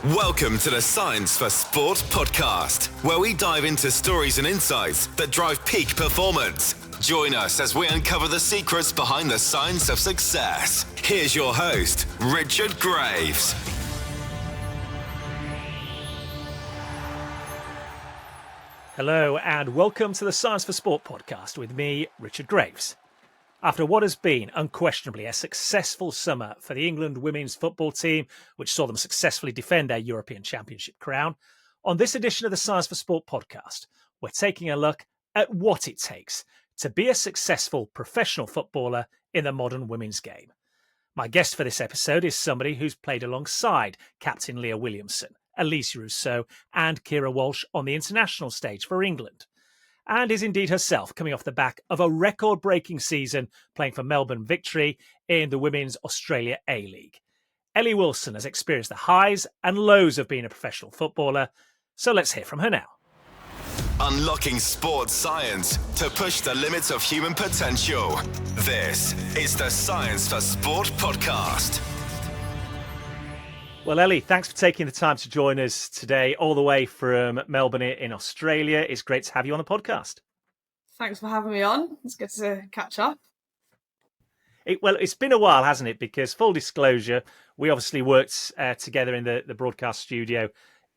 Welcome to the Science for Sport podcast, where we dive into stories and insights that drive peak performance. Join us as we uncover the secrets behind the science of success. Here's your host, Richard Graves. Hello and welcome to the Science for Sport podcast with me, Richard Graves. After what has been unquestionably a successful summer for the England women's football team, which saw them successfully defend their European Championship crown, on this edition of the Science for Sport podcast, we're taking a look at what it takes to be a successful professional footballer in the modern women's game. My guest for this episode is somebody who's played alongside Captain Leah Williamson, Elise Rousseau and Kira Walsh on the international stage for England, and is indeed herself coming off the back of a record-breaking season playing for Melbourne Victory in the Women's Australia A-League. Ellie Wilson has experienced the highs and lows of being a professional footballer, so let's hear from her now. Unlocking sports science to push the limits of human potential. This is the Science for Sport podcast. Well, Ellie, thanks for taking the time to join us today, all the way from Melbourne in Australia. It's great to have you on the podcast. Thanks for having me on. It's good to catch up. It's been a while, hasn't it? Because, full disclosure, we obviously worked together in the broadcast studio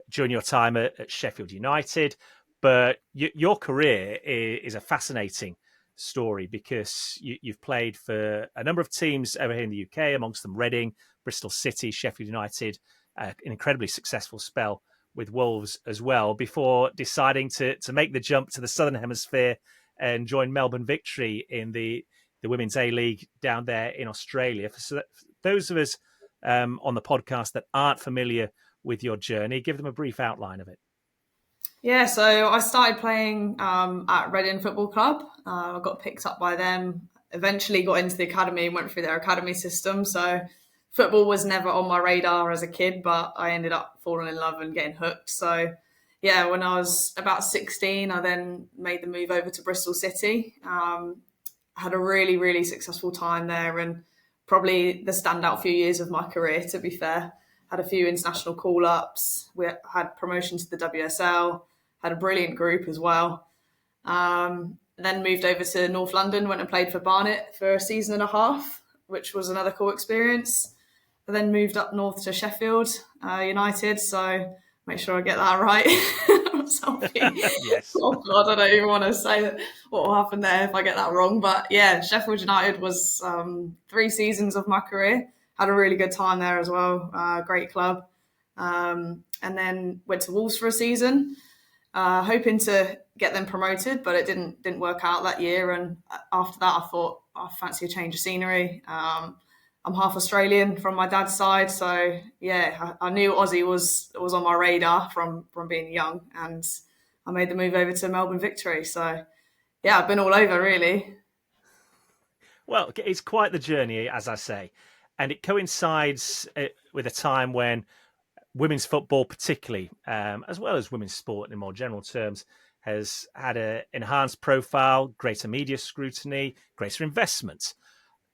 during your time at Sheffield United. But your career is a fascinating story because you've played for a number of teams over here in the UK, amongst them Reading, Bristol City, Sheffield United, an incredibly successful spell with Wolves as well, before deciding to make the jump to the Southern Hemisphere and join Melbourne Victory in the Women's A-League down there in Australia. For those of us on the podcast that aren't familiar with your journey, give them a brief outline of it. Yeah, so I started playing at Reading Football Club. I got picked up by them, eventually got into the academy and went through their academy system. So football was never on my radar as a kid, but I ended up falling in love and getting hooked. So yeah, when I was about 16, I then made the move over to Bristol City. Had a really, really successful time there and probably the standout few years of my career, to be fair. Had a few international call-ups. We had promotion to the WSL, had a brilliant group as well. Then moved over to North London, went and played for Barnet for a season and a half, which was another cool experience. I then moved up north to Sheffield United, so make sure I get that right. Yes. Oh God, I don't even want to say what will happen there if I get that wrong. But yeah, Sheffield United was 3 seasons of my career. Had a really good time there as well. Great club. And then went to Wolves for a season, hoping to get them promoted, but it didn't work out that year. And after that, I thought, I fancy a change of scenery. I'm half Australian from my dad's side, so yeah, I knew Aussie was on my radar from being young, and I made the move over to Melbourne Victory. So yeah, I've been all over really. Well, it's quite the journey, as I say, and it coincides with a time when women's football, particularly, as well as women's sport in more general terms, has had an enhanced profile, greater media scrutiny, greater investment.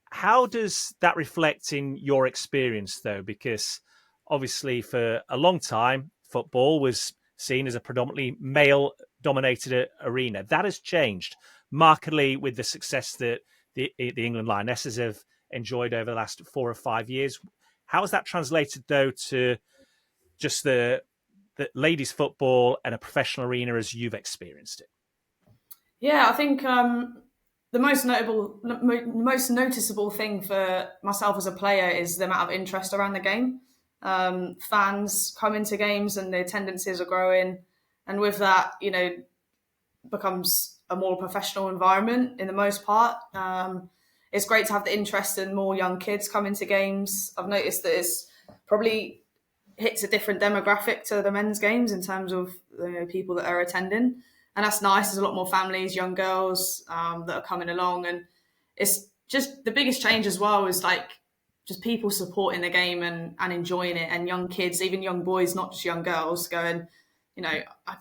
How does that reflect in your experience, though? Because obviously for a long time, football was seen as a predominantly male-dominated arena. That has changed markedly with the success that the England Lionesses have enjoyed over the last 4 or 5 years. How has that translated, though, to just the ladies' football and a professional arena as you've experienced it? Yeah, I think the most noticeable thing for myself as a player is the amount of interest around the game. Fans come into games and the attendances are growing, and with that, becomes a more professional environment in the most part. It's great to have the interest and more young kids come into games. I've noticed that it's probably hits a different demographic to the men's games in terms of people that are attending. And that's nice. There's a lot more families, young girls that are coming along. And it's just the biggest change as well is just people supporting the game and enjoying it. And young kids, even young boys, not just young girls, going,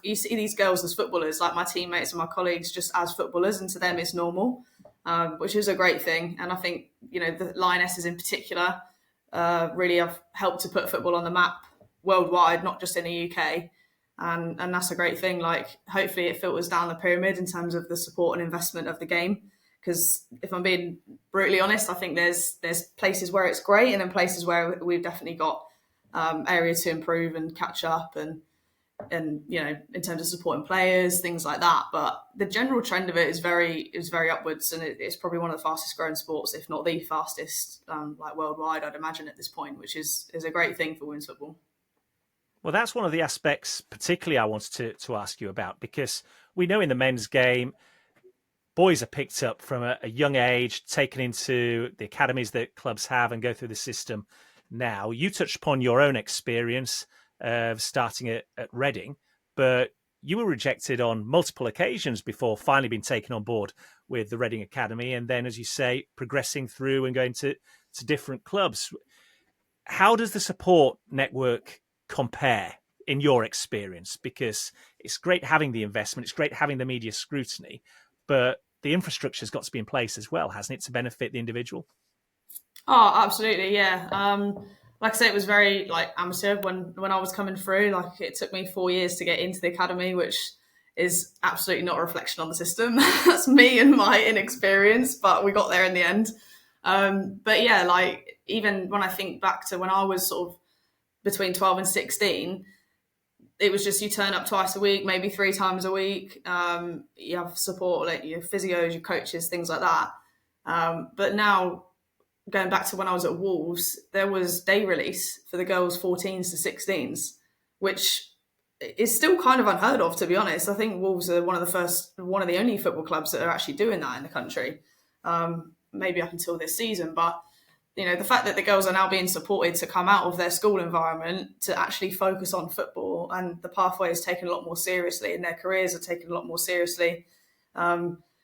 you see these girls as footballers, like my teammates and my colleagues, just as footballers. And to them, it's normal, which is a great thing. And I think, the Lionesses in particular really have helped to put football on the map worldwide, not just in the UK. And that's a great thing. Like, hopefully it filters down the pyramid in terms of the support and investment of the game. Because if I'm being brutally honest, I think there's places where it's great, and then places where we've definitely got areas to improve and catch up, and in terms of supporting players, things like that. But the general trend of it is very upwards, and it's probably one of the fastest growing sports, if not the fastest, like worldwide, I'd imagine at this point, which is a great thing for women's football. Well, that's one of the aspects particularly I wanted to ask you about, because we know in the men's game, boys are picked up from a young age, taken into the academies that clubs have and go through the system now. You touched upon your own experience of starting at Reading, but you were rejected on multiple occasions before finally being taken on board with the Reading Academy, and then, as you say, progressing through and going to different clubs. How does the support network compare in your experience? Because it's great having the investment, it's great having the media scrutiny, but the infrastructure's got to be in place as well, hasn't it, to benefit the individual? Oh, absolutely, yeah. Like I say, it was very amateur when I was coming through. Like, it took me 4 years to get into the academy, which is absolutely not a reflection on the system. That's me and my inexperience, but we got there in the end. But yeah, like, even when I think back to when I was sort of between 12 and 16, it was just you turn up twice a week, maybe 3 times a week. You have support, like your physios, your coaches, things like that. But now, going back to when I was at Wolves, there was day release for the girls 14s to 16s, which is still kind of unheard of, to be honest. I think Wolves are one of the only football clubs that are actually doing that in the country, maybe up until this season. But the fact that the girls are now being supported to come out of their school environment to actually focus on football, and the pathway is taken a lot more seriously, and their careers are taken a lot more seriously,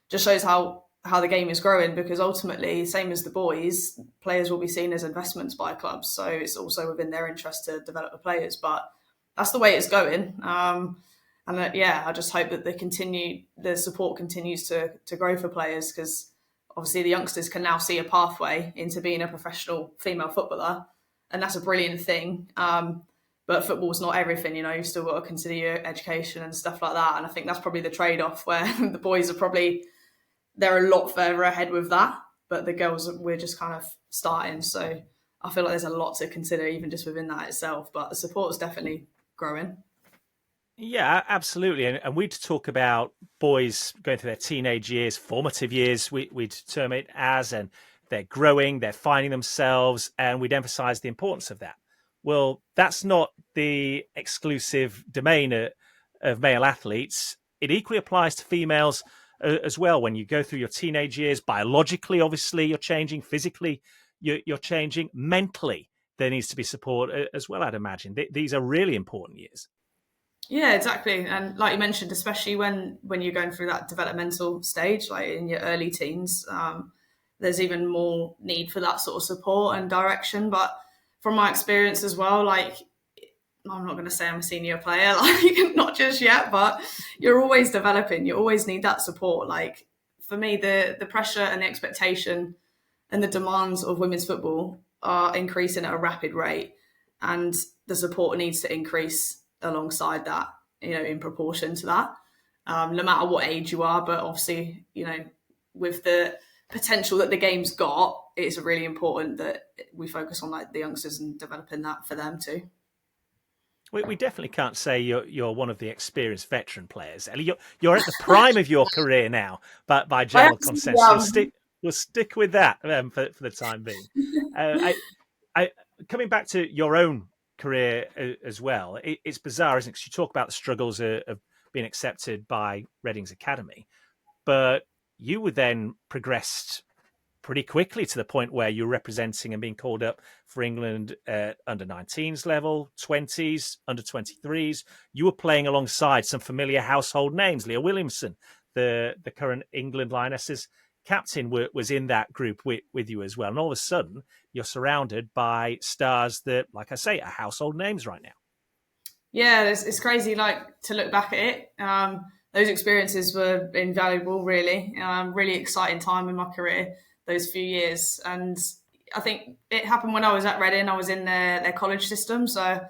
just shows how the game is growing. Because ultimately, same as the boys, players will be seen as investments by clubs. So it's also within their interest to develop the players. But that's the way it's going. I just hope that the support continues to grow for players, because obviously the youngsters can now see a pathway into being a professional female footballer, and that's a brilliant thing. But football's not everything, you've still got to consider your education and stuff like that. And I think that's probably the trade-off, where the boys they're a lot further ahead with that, but the girls, we're just kind of starting. So I feel like there's a lot to consider even just within that itself, but the support is definitely growing. Yeah, absolutely. And we'd talk about boys going through their teenage years, formative years, we'd term it as, and they're growing, they're finding themselves, and we'd emphasize the importance of that. Well, that's not the exclusive domain of male athletes. It equally applies to females as well. When you go through your teenage years, biologically, obviously, you're changing. Physically, you're changing. Mentally, there needs to be support as well, I'd imagine. These are really important years. Yeah, exactly. And like you mentioned, especially when you're going through that developmental stage, like in your early teens, there's even more need for that sort of support and direction. But from my experience as well, like, I'm not going to say I'm a senior player, like, not just yet, but you're always developing. You always need that support. Like, for me, the pressure and the expectation and the demands of women's football are increasing at a rapid rate, and the support needs to increase alongside that, in proportion to that, no matter what age you are. But obviously, with the potential that the game's got, it's really important that we focus on the youngsters and developing that for them too. We definitely can't say you're one of the experienced veteran players, Ellie. You're at the prime of your career now, but by general consensus, we'll stick with that for the time being. I coming back to your own career as well, it's bizarre, isn't it? Because you talk about the struggles of being accepted by Reading's academy, but you were then progressed pretty quickly to the point where you're representing and being called up for England at under 19s level, 20s, under 23s. You were playing alongside some familiar household names. Leah Williamson, the current England Lionesses captain, was in that group with you as well. And all of a sudden, you're surrounded by stars that, like I say, are household names right now. Yeah, it's crazy, to look back at it. Those experiences were invaluable, really. Really exciting time in my career, those few years. And I think it happened when I was at Reading. I was in their college system. So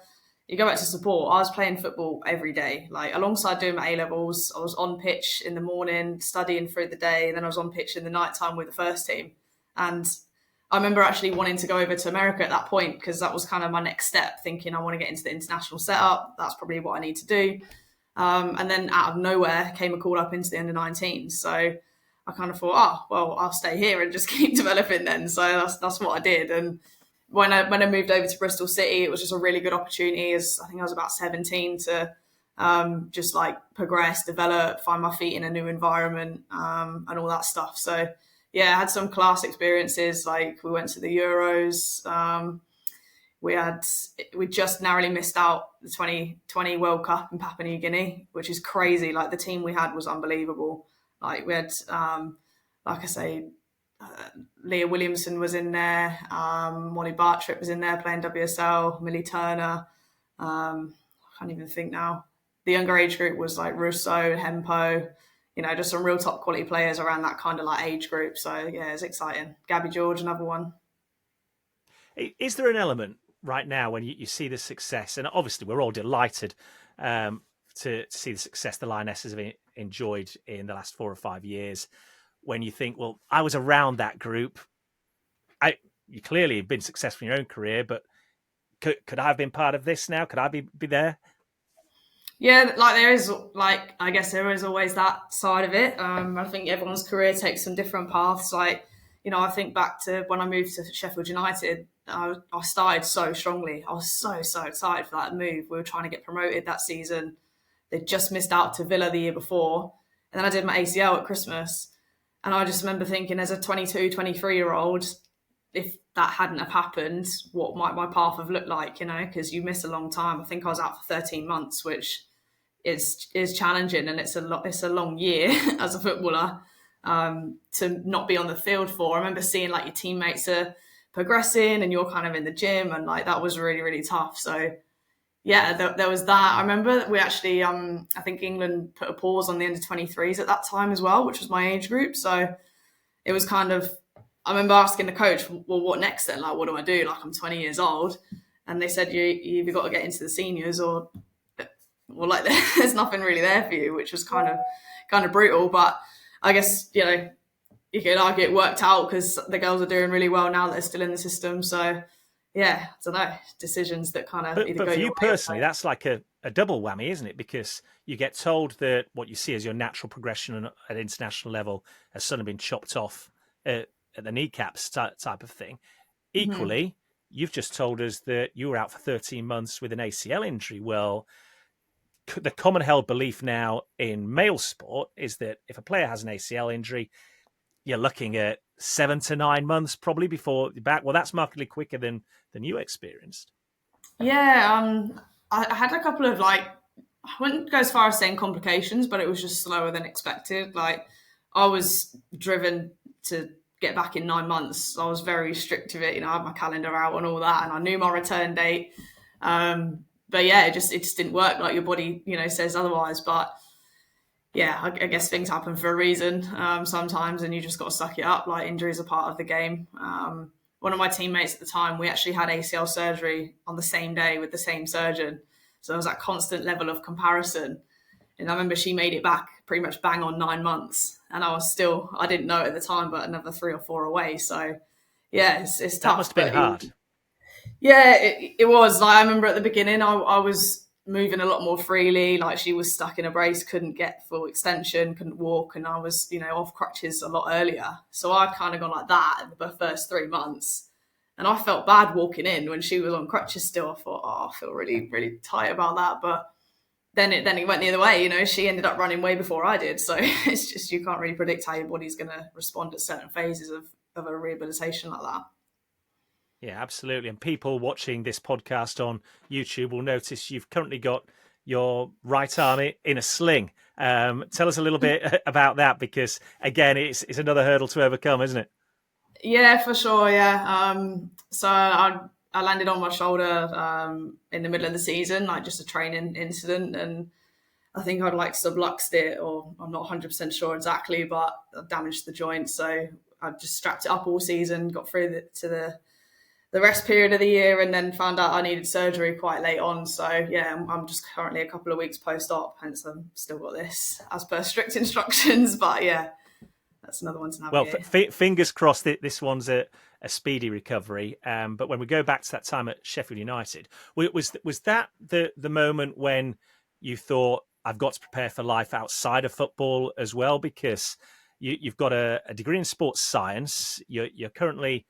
you go back to support, I was playing football every day. Like alongside doing my A-levels, I was on pitch in the morning, studying through the day, and then I was on pitch in the night time with the first team. And I remember actually wanting to go over to America at that point because that was kind of my next step, thinking I want to get into the international setup. That's probably what I need to do. And then out of nowhere came a call up into the under-19s. So I kind of thought, oh, well, I'll stay here and just keep developing then. So that's what I did. And when I moved over to Bristol City, it was just a really good opportunity. As I think I was about 17 to just like progress, develop, find my feet in a new environment, and all that stuff. So yeah, I had some class experiences. Like we went to the Euros. We just narrowly missed out the 2020 World Cup in Papua New Guinea, which is crazy. Like the team we had was unbelievable. Like we had, like I say, Ellie Wilson was in there, Molly Bartrip was in there playing WSL, Millie Turner. I can't even think now. The younger age group was like Russo, Hempo, just some real top quality players around that kind of like age group. So yeah, it's exciting. Gabby George, another one. Is there an element right now when you see the success, and obviously we're all delighted to see the success the Lionesses have enjoyed in the last 4 or 5 years, when you think, well, I was around that group. You clearly have been successful in your own career, but could I have been part of this now? Could I be there? Yeah, like there is, like I guess there is always that side of it. I think everyone's career takes some different paths. Like, I think back to when I moved to Sheffield United, I started so strongly. I was so excited for that move. We were trying to get promoted that season. They just missed out to Villa the year before. And then I did my ACL at Christmas. And I just remember thinking as a 22, 23-year-old, if that hadn't have happened, what might my path have looked like, because you miss a long time. I think I was out for 13 months, which is challenging, and it's a long year as a footballer to not be on the field for. I remember seeing like your teammates are progressing and you're kind of in the gym, and like that was really, really tough. So yeah, there was that. I remember we actually, I think England put a pause on the under-23s at that time as well, which was my age group. So it was kind of, I remember asking the coach, well, what next then? Like, what do I do? Like, I'm 20 years old. And they said, you either got to get into the seniors or like there's nothing really there for you, which was kind of brutal. But I guess, you could argue it worked out because the girls are doing really well now that they're still in the system. So yeah, I don't know, decisions that kind of either go your way. But for you personally, that's like a double whammy, isn't it? Because you get told that what you see as your natural progression at international level has suddenly been chopped off at the kneecaps type of thing. Equally, you've just told us that you were out for 13 months with an ACL injury. Well, the common held belief now in male sport is that if a player has an ACL injury, you're looking at 7 to 9 months probably before you're back. Well, that's markedly quicker than you experienced. Yeah, I had a couple of I wouldn't go as far as saying complications, but it was just slower than expected. Like I was driven to get back in 9 months. I was very strict with it. I had my calendar out and all that, and I knew my return date. But yeah, it just didn't work. Like your body, says otherwise. But yeah, I guess things happen for a reason sometimes, and you just got to suck it up. Like injuries are part of the game. One of my teammates at the time, we actually had ACL surgery on the same day with the same surgeon. So there was that constant level of comparison. And I remember she made it back pretty much bang on 9 months. And I didn't know it at the time, but another 3 or 4 away. So yeah, it's tough. That must have been hard. Yeah, it was. Like, I remember at the beginning, I was moving a lot more freely. Like she was stuck in a brace, couldn't get full extension, couldn't walk, and I was, off crutches a lot earlier. So I'd kind of gone like that in the first 3 months, and I felt bad walking in when she was on crutches still. I thought, I feel really, really tight about that. But then it went the other way. She ended up running way before I did. So it's just you can't really predict how your body's going to respond at certain phases of a rehabilitation like that. Yeah, absolutely. And people watching this podcast on YouTube will notice you've currently got your right arm in a sling. Tell us a little bit about that, because again, it's another hurdle to overcome, isn't it? Yeah, for sure. Yeah. So I landed on my shoulder in the middle of the season, like just a training incident, and I think I'd subluxed it, or I'm not 100% sure exactly, but I damaged the joint. So I just strapped it up all season, got through to the the rest period of the year, and then found out I needed surgery quite late on. So yeah, I'm just currently a couple of weeks post-op, hence I've still got this as per strict instructions. But yeah, that's another one to navigate. Well, fingers crossed that this one's a speedy recovery. But when we go back to that time at Sheffield United, was that the moment when you thought, I've got to prepare for life outside of football as well? Because you've got a degree in sports science. You're currently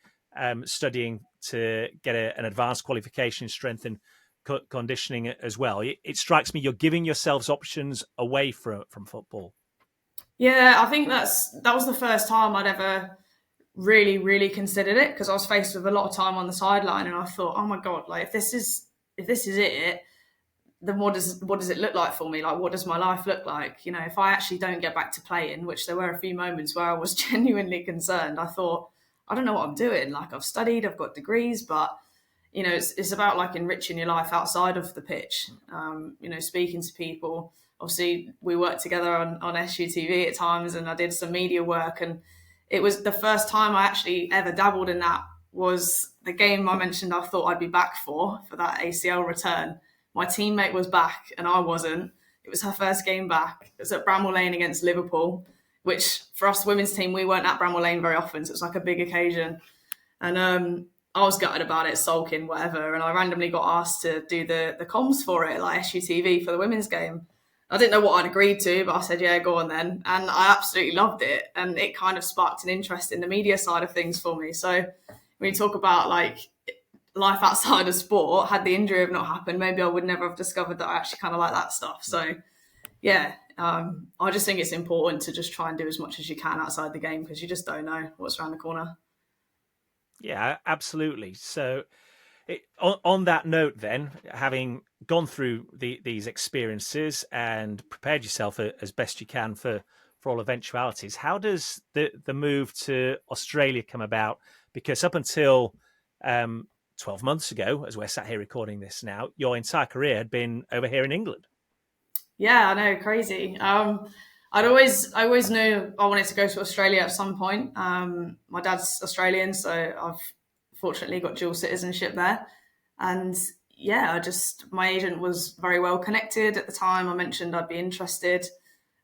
studying to get an advanced qualification in strength and conditioning as well. It strikes me you're giving yourselves options away from football. Yeah, I think that was the first time I'd ever really considered it, because I was faced with a lot of time on the sideline, and I thought, oh my God, like if this is it, then what does it look like for me? Like, what does my life look like? You know, if I actually don't get back to playing, which there were a few moments where I was genuinely concerned, I thought, I don't know what I'm doing. Like, I've studied, I've got degrees, but you know, it's about like enriching your life outside of the pitch. You know, speaking to people. Obviously, we worked together on SUTV at times, and I did some media work. And it was the first time I actually ever dabbled in that. Was the game I mentioned I thought I'd be back for that ACL return. My teammate was back and I wasn't. It was her first game back. It was at Bramall Lane against Liverpool, which for us women's team, we weren't at Bramall Lane very often, so it was like a big occasion. And I was gutted about it, sulking, whatever. And I randomly got asked to do the comms for it, like SUTV for the women's game. I didn't know what I'd agreed to, but I said, yeah, go on then. And I absolutely loved it. And it kind of sparked an interest in the media side of things for me. So when you talk about like life outside of sport, had the injury have not happened, maybe I would never have discovered that I actually kind of like that stuff. So yeah, I just think it's important to just try and do as much as you can outside the game, because you just don't know what's around the corner. Yeah, absolutely. So on that note then, having gone through these experiences and prepared yourself as best you can for all eventualities, how does the move to Australia come about? Because up until 12 months ago, as we're sat here recording this now, your entire career had been over here in England. Yeah, I know, crazy. I always knew I wanted to go to Australia at some point. My dad's Australian, so I've fortunately got dual citizenship there. And yeah, my agent was very well connected at the time. I mentioned I'd be interested.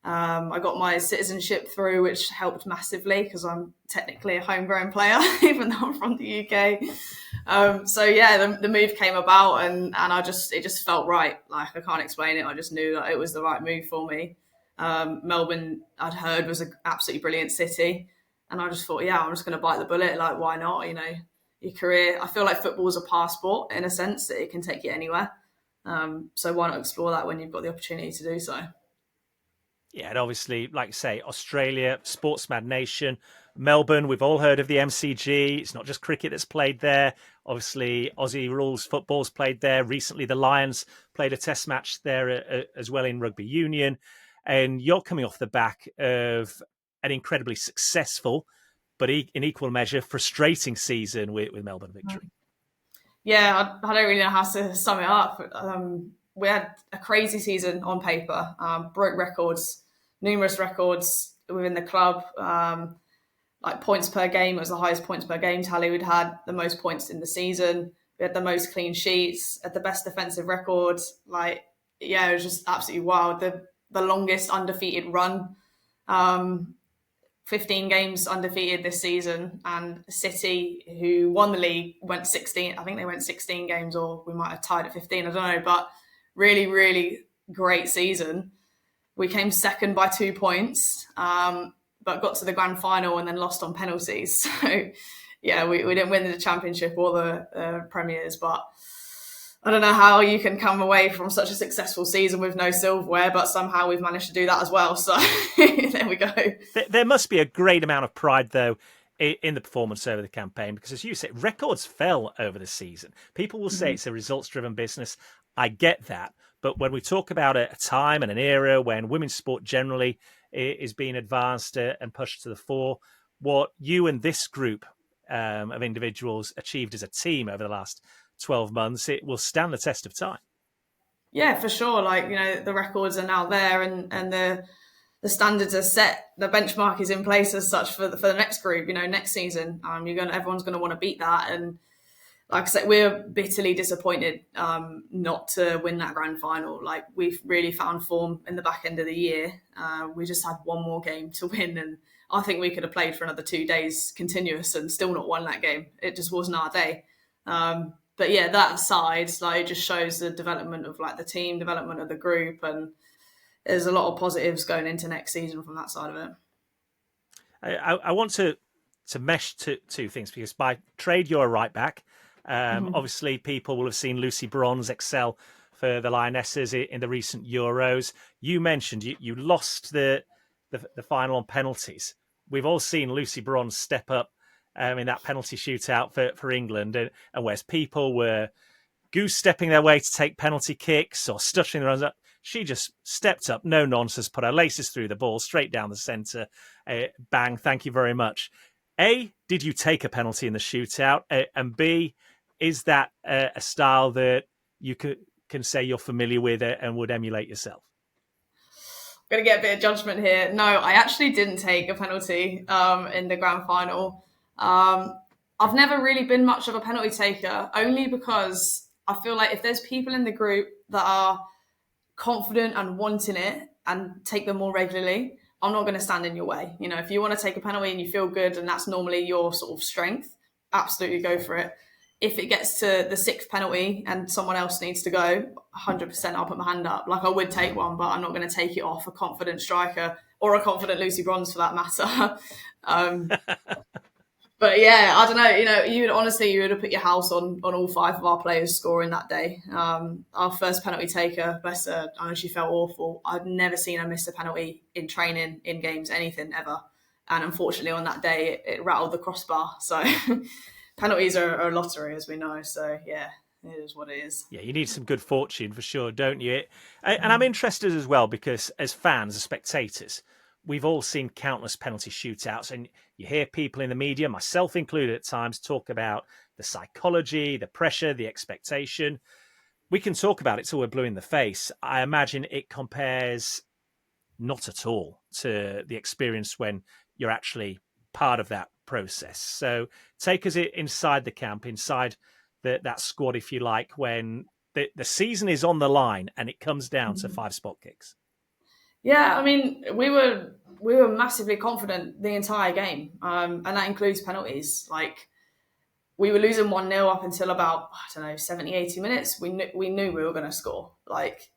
I got my citizenship through, which helped massively because I'm technically a homegrown player, even though I'm from the UK. So yeah, the move came about, and it just felt right. Like, I can't explain it. I just knew that it was the right move for me. Melbourne, I'd heard, was an absolutely brilliant city, and I just thought, yeah, I'm just going to bite the bullet. Like, why not? You know, your career. I feel like football is a passport in a sense that it can take you anywhere. So why not explore that when you've got the opportunity to do so? Yeah, and obviously, like you say, Australia, sports mad nation. Melbourne, we've all heard of the MCG. It's not just cricket that's played there. Obviously, Aussie rules football's played there. Recently, the Lions played a test match there as well in rugby union. And you're coming off the back of an incredibly successful, but in equal measure, frustrating season with Melbourne Victory. Yeah, I don't really know how to sum it up. We had a crazy season on paper, broke records, numerous records within the club. Like points per game, it was the highest points per game tally we'd had, the most points in the season. We had the most clean sheets, had the best defensive record. Like, yeah, it was just absolutely wild. The longest undefeated run, 15 games undefeated this season. And City, who won the league, went 16. I think they went 16 games, or we might have tied at 15. I don't know, but really great season. We came second by 2 points, but got to the grand final and then lost on penalties. So yeah, we didn't win the championship or the premiers, but I don't know how you can come away from such a successful season with no silverware, but somehow we've managed to do that as well. So there we go. There must be a great amount of pride, though, in the performance over the campaign, because as you say, records fell over the season. People will say it's a results-driven business. I get that. But when we talk about a time and an era when women's sport generally is being advanced and pushed to the fore, what you and this group of individuals achieved as a team over the last 12 months, it will stand the test of time. Yeah, for sure. Like, you know, the records are now there, and the standards are set. The benchmark is in place as such for the next group. You know, next season, everyone's going to want to beat that. And like I said, we're bitterly disappointed not to win that grand final. Like, we've really found form in the back end of the year. We just had one more game to win, and I think we could have played for another 2 days continuous and still not won that game. It just wasn't our day. But yeah, that aside, like, it just shows the development of like the team, development of the group, and there's a lot of positives going into next season from that side of it. I want to mesh two things, because by trade you're a right back. Obviously, people will have seen Lucy Bronze excel for the Lionesses in the recent Euros. You mentioned you lost the final on penalties. We've all seen Lucy Bronze step up in that penalty shootout for England, and whereas people were goose-stepping their way to take penalty kicks or stuttering their runs up, she just stepped up, no nonsense, put her laces through the ball, straight down the centre. Bang, thank you very much. A, did you take a penalty in the shootout? And B, is that a style that you can say you're familiar with and would emulate yourself? I'm going to get a bit of judgment here. No, I actually didn't take a penalty in the grand final. I've never really been much of a penalty taker, only because I feel like if there's people in the group that are confident and wanting it and take them more regularly, I'm not going to stand in your way. You know, if you want to take a penalty and you feel good and that's normally your sort of strength, absolutely go for it. If it gets to the 6th penalty and someone else needs to go, 100% I'll put my hand up. Like, I would take one, but I'm not going to take it off a confident striker or a confident Lucy Bronze for that matter. But yeah, I don't know. You know, you would have put your house on all 5 of our players scoring that day. Our first penalty taker, bless her, I know she felt awful. I've never seen her miss a penalty in training, in games, anything ever. And unfortunately, on that day, it rattled the crossbar. So penalties are a lottery, as we know. So yeah, it is what it is. Yeah, you need some good fortune for sure, don't you? And I'm interested as well, because as fans, as spectators, we've all seen countless penalty shootouts, and you hear people in the media, myself included at times, talk about the psychology, the pressure, the expectation. We can talk about it till we're blue in the face. I imagine it compares not at all to the experience when you're actually part of that process. So take us inside the camp, inside that squad, if you like, when the season is on the line and it comes down to 5 spot kicks. Yeah, I mean, we were massively confident the entire game, and that includes penalties. Like, we were losing 1-0 up until about, 70, 80 minutes. We knew we were going to score. Like,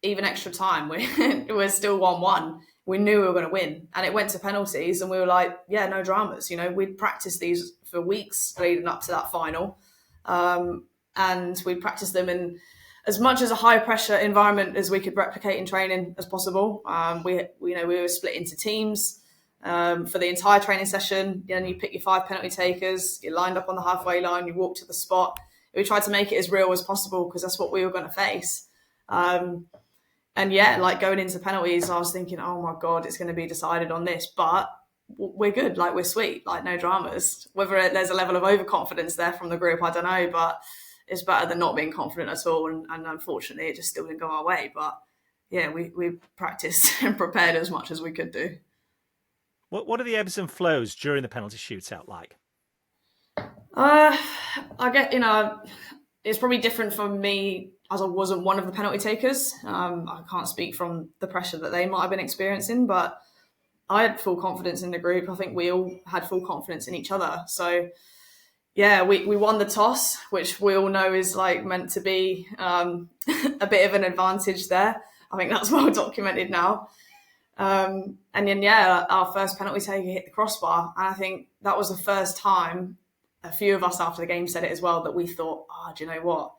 even extra time, we're still 1-1. We knew we were going to win, and it went to penalties, and we were like, yeah, no dramas. You know, we'd practiced these for weeks leading up to that final, and we practiced them in as much as a high pressure environment as we could replicate in training as possible. We were split into teams for the entire training session. You know, you pick your 5 penalty takers, you lined up on the halfway line, you walk to the spot. We tried to make it as real as possible because that's what we were going to face. And yeah, like, going into penalties, I was thinking, oh my God, it's going to be decided on this, but we're good. Like, we're sweet, like, no dramas. Whether there's a level of overconfidence there from the group, I don't know, but it's better than not being confident at all. And unfortunately, it just still didn't go our way. But yeah, we practiced and prepared as much as we could do. What are the ebbs and flows during the penalty shootout like? I get, it's probably different for me, as I wasn't one of the penalty takers. I can't speak from the pressure that they might have been experiencing, but I had full confidence in the group. I think we all had full confidence in each other. So yeah, we won the toss, which we all know is like meant to be a bit of an advantage there. I think that's well documented now. And then, yeah, our first penalty taker hit the crossbar. And I think that was the first time, a few of us after the game said it as well, that we thought, do you know what?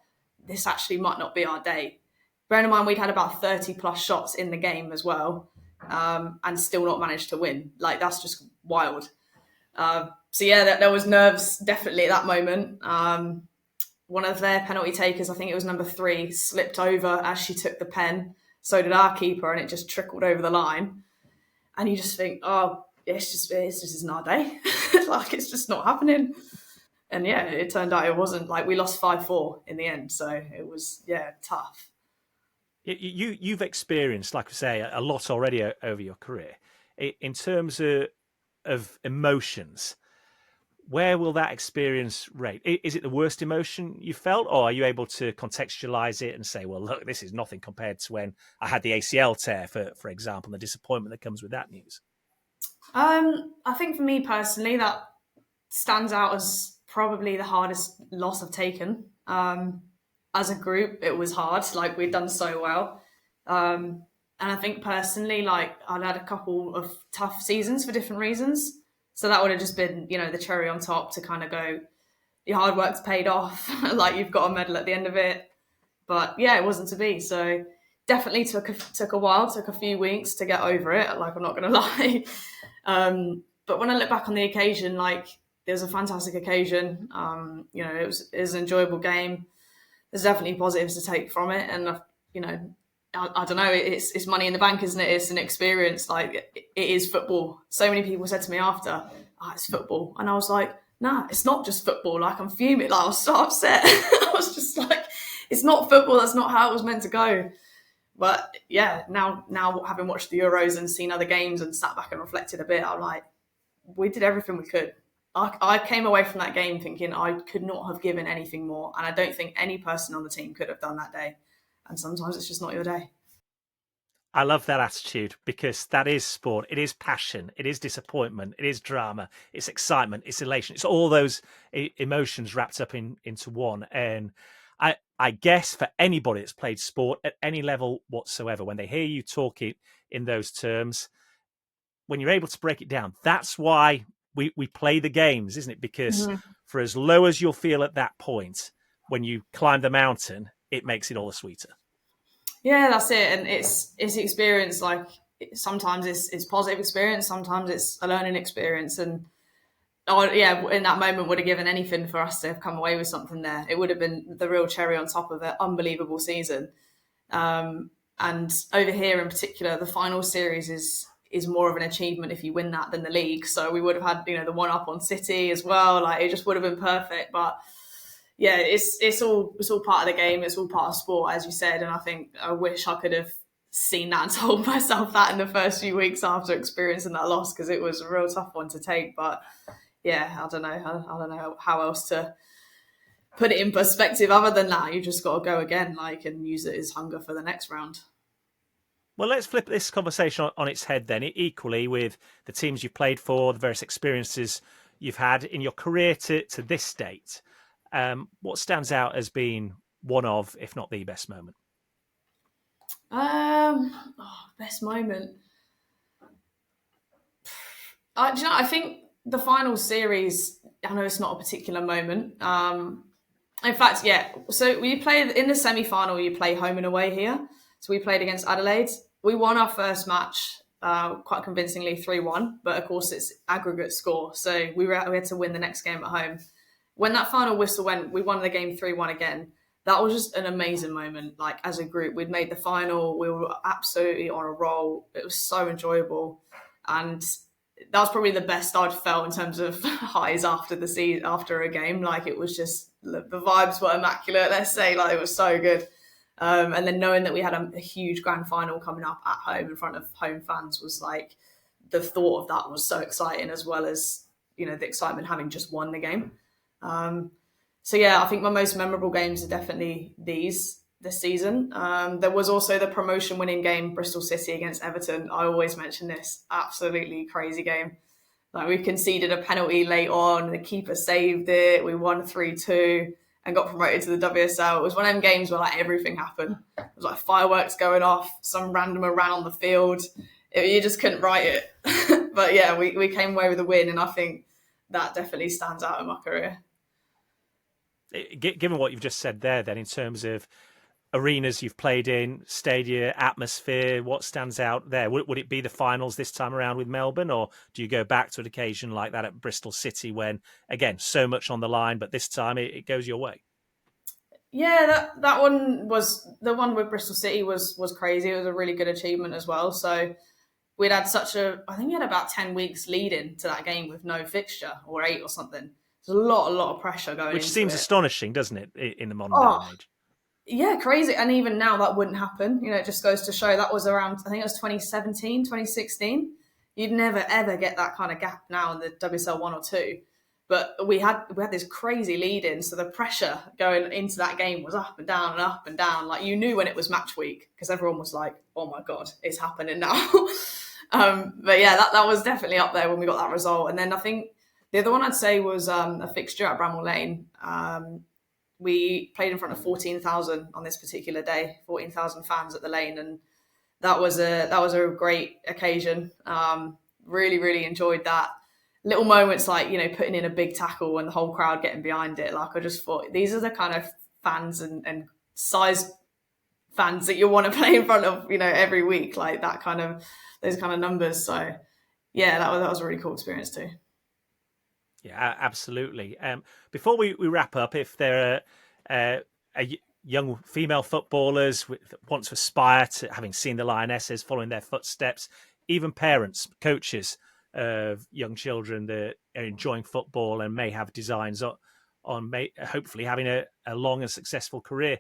This actually might not be our day. Bearing in mind, we'd had about 30 plus shots in the game as well, and still not managed to win. Like, that's just wild. So yeah, there was nerves definitely at that moment. One of their penalty takers, I think it was number 3, slipped over as she took the pen. So did our keeper, and it just trickled over the line. And you just think, this just isn't our day. Like, it's just not happening. And yeah, it turned out it wasn't. Like, we lost 5-4 in the end. So it was, yeah, tough. You've experienced, like I say, a lot already over your career. In terms of emotions, Where will that experience rate? Is it the worst emotion you felt, or are you able to contextualize it and say, well, look, this is nothing compared to when I had the ACL tear, for example, and the disappointment that comes with that news? I think for me personally, that stands out as probably the hardest loss I've taken. As a group, it was hard. Like, we'd done so well. And I think personally, like, I'd had a couple of tough seasons for different reasons. So that would have just been, the cherry on top to kind of go, your hard work's paid off. Like, you've got a medal at the end of it. But yeah, it wasn't to be. So definitely took a while, took a few weeks to get over it. Like, I'm not going to lie. But when I look back on the occasion, like, it was a fantastic occasion. It was an enjoyable game. There's definitely positives to take from it. And, I don't know, it's money in the bank, isn't it? It's an experience. Like, it is football. So many people said to me after, it's football. And I was like, nah, it's not just football. Like, I'm fuming. Like, I was so upset. I was just like, it's not football. That's not how it was meant to go. But yeah, now having watched the Euros and seen other games and sat back and reflected a bit, I'm like, we did everything we could. I came away from that game thinking I could not have given anything more. And I don't think any person on the team could have done that day. And sometimes it's just not your day. I love that attitude, because that is sport. It is passion. It is disappointment. It is drama. It's excitement. It's elation. It's all those emotions wrapped up into one. And I guess for anybody that's played sport at any level whatsoever, when they hear you talk it in those terms, when you're able to break it down, that's why we play the games, isn't it? Because for as low as you'll feel at that point, when you climb the mountain, it makes it all the sweeter. Yeah, that's it. And it's experience. Like, sometimes it's positive experience, sometimes it's a learning experience. And in that moment would have given anything for us to have come away with something there. It would have been the real cherry on top of an unbelievable season. And over here in particular, the final series is more of an achievement if you win that than the league. So we would have had, the one up on City as well. Like, it just would have been perfect. But yeah, it's all part of the game. It's all part of sport, as you said. And I think I wish I could have seen that and told myself that in the first few weeks after experiencing that loss, because it was a real tough one to take. But yeah, I don't know how else to put it in perspective other than that. You just got to go again, and use it as hunger for the next round. Well, let's flip this conversation on its head then, equally with the teams you've played for, the various experiences you've had in your career to this date. What stands out as being one of, if not the best moment? Best moment. I think the final series, I know it's not a particular moment. In fact, yeah. So we played in the semi-final, you play home and away here. So we played against Adelaide. We won our first match quite convincingly 3-1, but of course it's aggregate score. So we had to win the next game at home. When that final whistle went, we won the game 3-1 again. That was just an amazing moment. Like, as a group, we'd made the final. We were absolutely on a roll. It was so enjoyable. And that was probably the best I'd felt in terms of highs after a game. Like, it was just, the vibes were immaculate, let's say. Like, it was so good. And then knowing that we had a huge grand final coming up at home in front of home fans was like, the thought of that was so exciting, as well as, the excitement having just won the game. So yeah, I think my most memorable games are definitely this season. There was also the promotion winning game, Bristol City against Everton. I always mention this, absolutely crazy game. Like, we conceded a penalty late on, the keeper saved it, we won 3-2 and got promoted to the WSL. It was one of them games where, like, everything happened. It was like fireworks going off, some randomer ran on the field. You just couldn't write it. But yeah, we came away with a win, and I think that definitely stands out in my career. Given what you've just said there, then, in terms of arenas you've played in, stadia, atmosphere, what stands out there? Would it be the finals this time around with Melbourne, or do you go back to an occasion like that at Bristol City when, again, so much on the line, but this time it goes your way? Yeah, that one was, the one with Bristol City was crazy. It was a really good achievement as well. So we'd had I think we had about 10 weeks leading to that game with no fixture, or 8 or something. There's a lot of pressure going Which into seems it. Astonishing, doesn't it, in the modern day and age? Yeah, crazy. And even now that wouldn't happen. It just goes to show that was around, I think it was 2017, 2016. You'd never, ever get that kind of gap now in the WSL 1 or 2. But we had this crazy lead in, so the pressure going into that game was up and down and up and down. Like, you knew when it was match week because everyone was like, "Oh my god, it's happening now." But yeah, that was definitely up there when we got that result. And then I think the other one I'd say was a fixture at Bramall Lane. We played in front of 14,000 on this particular day, 14,000 fans at the Lane, and that was a great occasion. Really, really enjoyed that. Little moments like, putting in a big tackle and the whole crowd getting behind it. Like, I just thought these are the kind of fans and size fans that you want to play in front of, every week, like those kind of numbers. So yeah, that was a really cool experience too. Yeah, absolutely. Before we wrap up, if there are young female footballers that want to aspire to having seen the Lionesses, following their footsteps, even parents, coaches of young children that are enjoying football and may have designs on hopefully having a long and successful career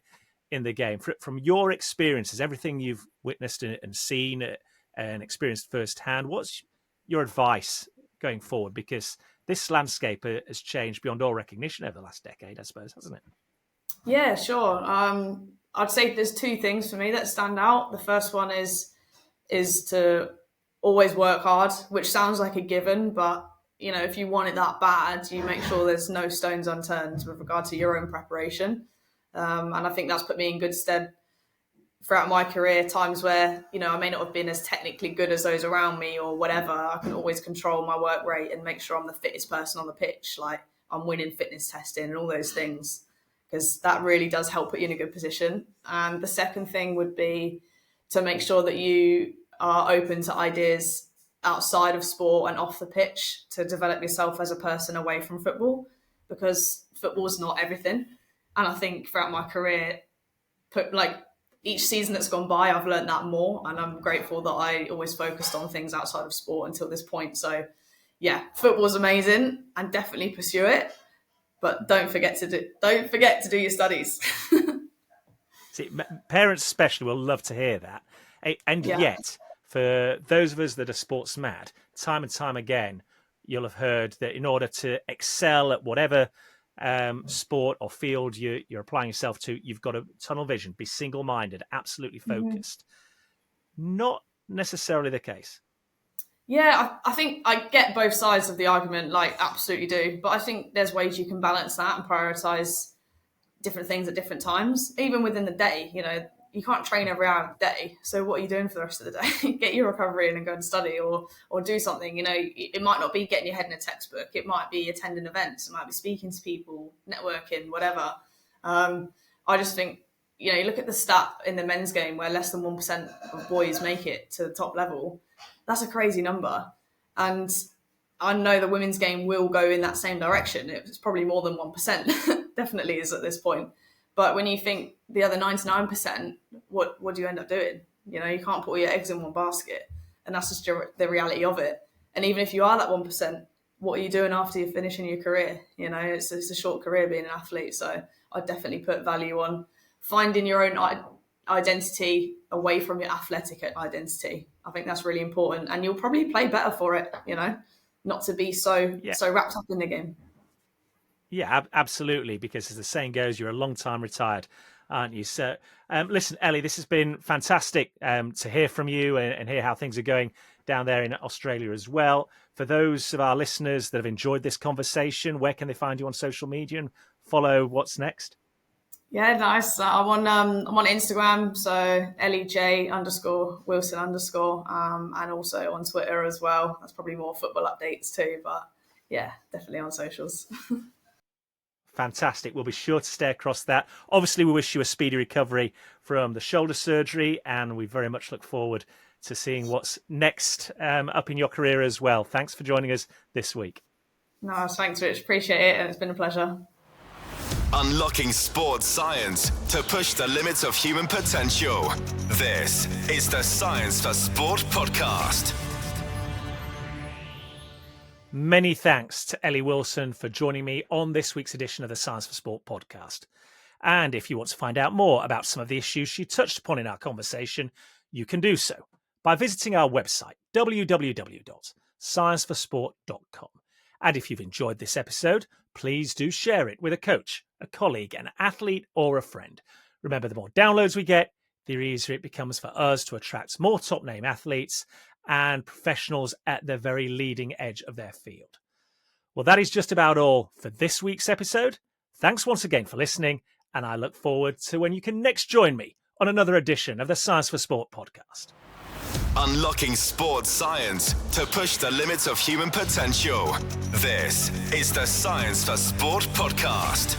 in the game. From your experiences, everything you've witnessed and seen and experienced firsthand, what's your advice going forward? Because this landscape has changed beyond all recognition over the last decade, I suppose, hasn't it? Yeah, sure. I'd say there's two things for me that stand out. The first one is to always work hard, which sounds like a given, but if you want it that bad, you make sure there's no stones unturned with regard to your own preparation. And I think that's put me in good stead throughout my career. Times where, I may not have been as technically good as those around me or whatever, I can always control my work rate and make sure I'm the fittest person on the pitch. Like, I'm winning fitness testing and all those things, because that really does help put you in a good position. And the second thing would be to make sure that you are open to ideas outside of sport and off the pitch to develop yourself as a person away from football, because football's not everything. And I think throughout my career, each season that's gone by, I've learned that more, and I'm grateful that I always focused on things outside of sport until this point. So yeah, football's amazing and definitely pursue it, but don't forget to do your studies. See, parents especially will love to hear that. And yet, for those of us that are sports mad, time and time again, you'll have heard that in order to excel at whatever sport or field you're applying yourself to, you've got a tunnel vision, be single-minded, absolutely focused. Not necessarily the case. Yeah, I think I get both sides of the argument, absolutely do. But I think there's ways you can balance that and prioritise different things at different times. Even within the day, you can't train every hour of the day. So what are you doing for the rest of the day? Get your recovery in and go and study or do something. It might not be getting your head in a textbook. It might be attending events. It might be speaking to people, networking, whatever. I just think, you look at the stat in the men's game where less than 1% of boys make it to the top level. That's a crazy number. And I know the women's game will go in that same direction. It's probably more than 1%, definitely is at this point. But when you think the other 99%, what do you end up doing? You can't put all your eggs in one basket. And that's just the reality of it. And even if you are that 1%, what are you doing after you're finishing your career? It's a short career being an athlete. So I definitely put value on finding your own identity away from your athletic identity. I think that's really important. And you'll probably play better for it, not to be so wrapped up in the game. Yeah, absolutely. Because as the saying goes, you're a long time retired, aren't you? So listen, Ellie, this has been fantastic to hear from you and hear how things are going down there in Australia as well. For those of our listeners that have enjoyed this conversation, where can they find you on social media and follow what's next? Yeah, nice. I'm on Instagram, so LEJ_Wilson_, and also on Twitter as well. That's probably more football updates too, but yeah, definitely on socials. Fantastic. We'll be sure to stay across that. Obviously, we wish you a speedy recovery from the shoulder surgery, and we very much look forward to seeing what's next up in your career as well. Thanks for joining us this week. No, thanks, Rich. Appreciate it, and it's been a pleasure. Unlocking sports science to push the limits of human potential. This is the Science for Sport podcast. Many thanks to Ellie Wilson for joining me on this week's edition of the Science for Sport podcast. And if you want to find out more about some of the issues she touched upon in our conversation, you can do so by visiting our website, www.scienceforsport.com. And if you've enjoyed this episode, please do share it with a coach, a colleague, an athlete, or a friend. Remember, the more downloads we get, the easier it becomes for us to attract more top-name athletes and professionals at the very leading edge of their field. Well, that is just about all for this week's episode. Thanks once again for listening, and I look forward to when you can next join me on another edition of the Science for Sport podcast. Unlocking sports science to push the limits of human potential. This is the Science for Sport podcast.